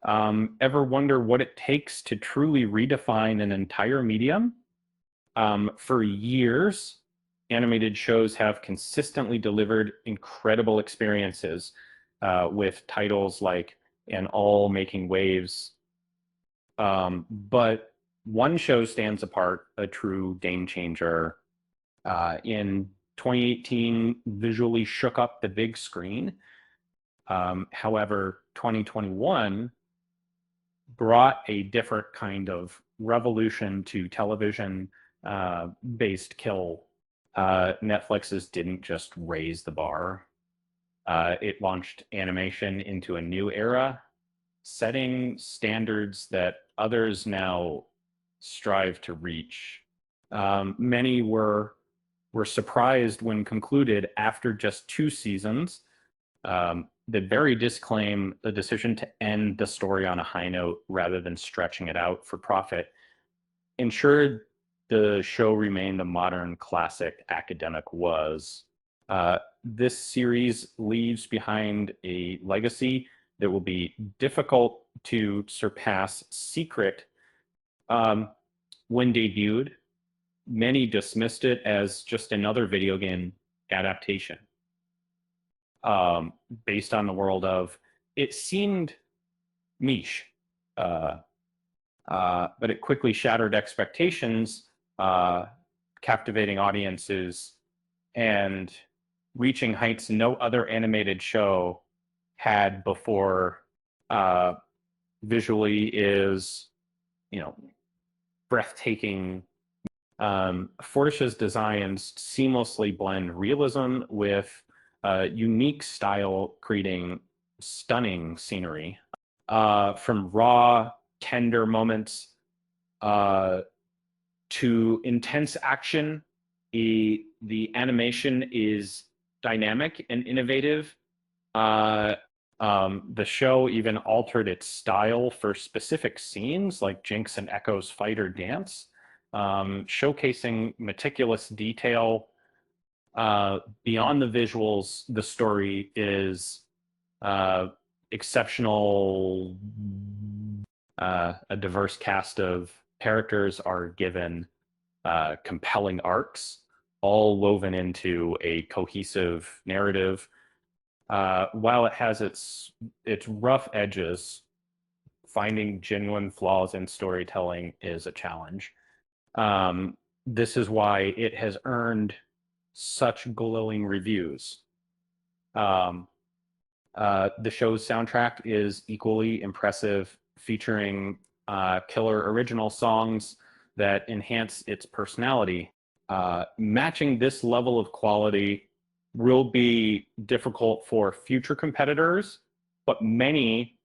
Ever wonder what it takes to truly redefine an entire medium? For years, animated shows have consistently delivered incredible experiences with titles like And All Making Waves. But one show stands apart, a true game changer. In 2018, visually shook up the big screen. However, 2021 brought a different kind of revolution to television based kill. Netflix's didn't just raise the bar, it launched animation into a new era, setting standards that others now strive to reach. Many were surprised when concluded after just 2 seasons that very disclaim the decision to end the story on a high note rather than stretching it out for profit ensured the show remained the modern classic academic was. This series leaves behind a legacy that will be difficult to surpass. Secret, when debuted, many dismissed it as just another video game adaptation based on the world of. It seemed niche, uh, but it quickly shattered expectations, captivating audiences, and reaching heights no other animated show had before. Visually is, you know, breathtaking. Fortish's designs seamlessly blend realism with unique style, creating stunning scenery. From raw, tender moments to intense action, the animation is dynamic and innovative. The show even altered its style for specific scenes like Jinx and Echo's fight or dance, showcasing meticulous detail. Beyond the visuals, the story is exceptional. A diverse cast of characters are given compelling arcs, all woven into a cohesive narrative. While it has its rough edges, finding genuine flaws in storytelling is a challenge. This is why it has earned such glowing reviews. The show's soundtrack is equally impressive, featuring killer original songs that enhance its personality. Matching this level of quality will be difficult for future competitors, but many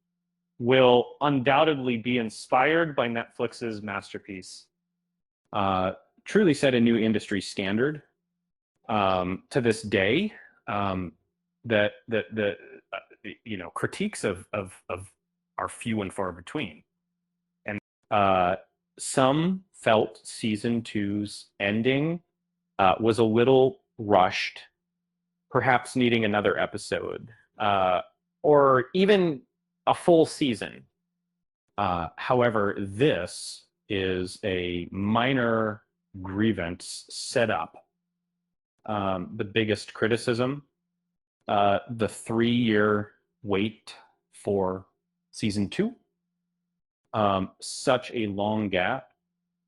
will undoubtedly be inspired by Netflix's masterpiece. Truly set a new industry standard. To this day, that the critiques of are few and far between, and some felt season two's ending was a little rushed, perhaps needing another episode or even a full season. However, this is a minor grievance set up. The biggest criticism, the 3-year wait for season two. Such a long gap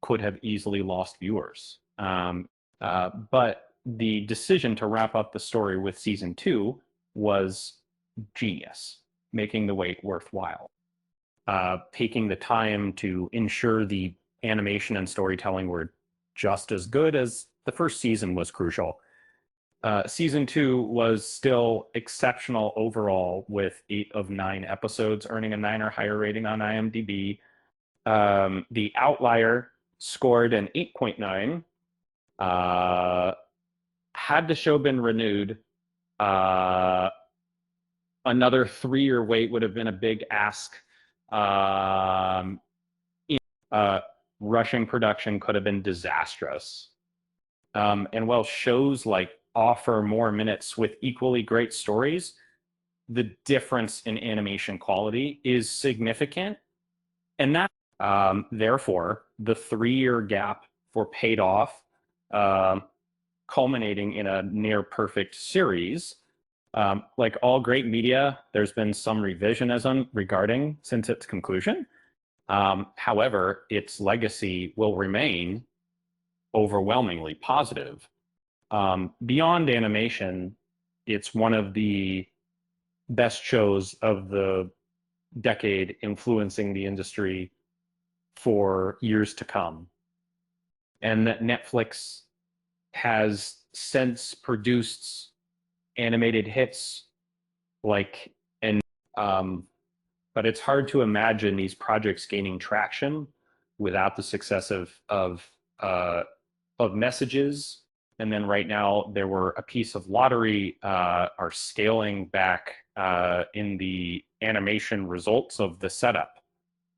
could have easily lost viewers. But the decision to wrap up the story with season two was genius, making the wait worthwhile. Taking the time to ensure the animation and storytelling were just as good as the first season was crucial. Season two was still exceptional overall, with 8 of 9 episodes earning a 9 or higher rating on IMDb. The Outlier scored an 8.9. Had the show been renewed, another 3-year wait would have been a big ask. Rushing production could have been disastrous. And while shows like offer more minutes with equally great stories, the difference in animation quality is significant. And that, therefore, the 3-year gap for paid off, culminating in a near perfect series. Like all great media, there's been some revisionism regarding since its conclusion. However, its legacy will remain overwhelmingly positive. Beyond animation, it's one of the best shows of the decade, influencing the industry for years to come. And that Netflix has since produced animated hits like, and but it's hard to imagine these projects gaining traction without the success of messages. And then right now, there were a piece of lottery are scaling back in the animation results of the setup.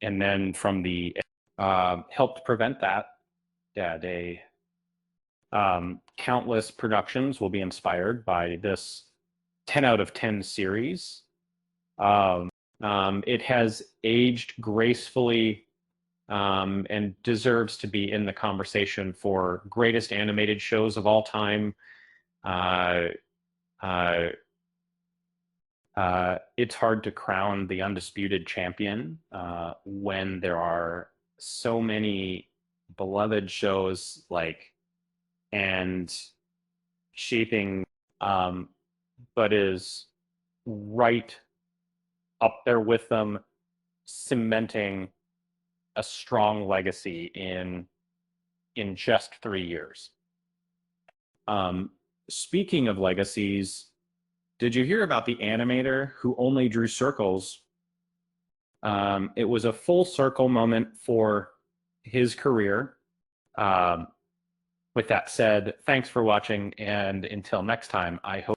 And then from the helped prevent that. Yeah, they countless productions will be inspired by this 10 out of 10 series. It has aged gracefully and deserves to be in the conversation for greatest animated shows of all time. It's hard to crown the undisputed champion when there are so many beloved shows like and shaping, but is right up there with them, cementing a strong legacy in just 3 years. Speaking of legacies, did you hear about the animator who only drew circles? It was a full circle moment for his career. With that said, thanks for watching, and until next time, I hope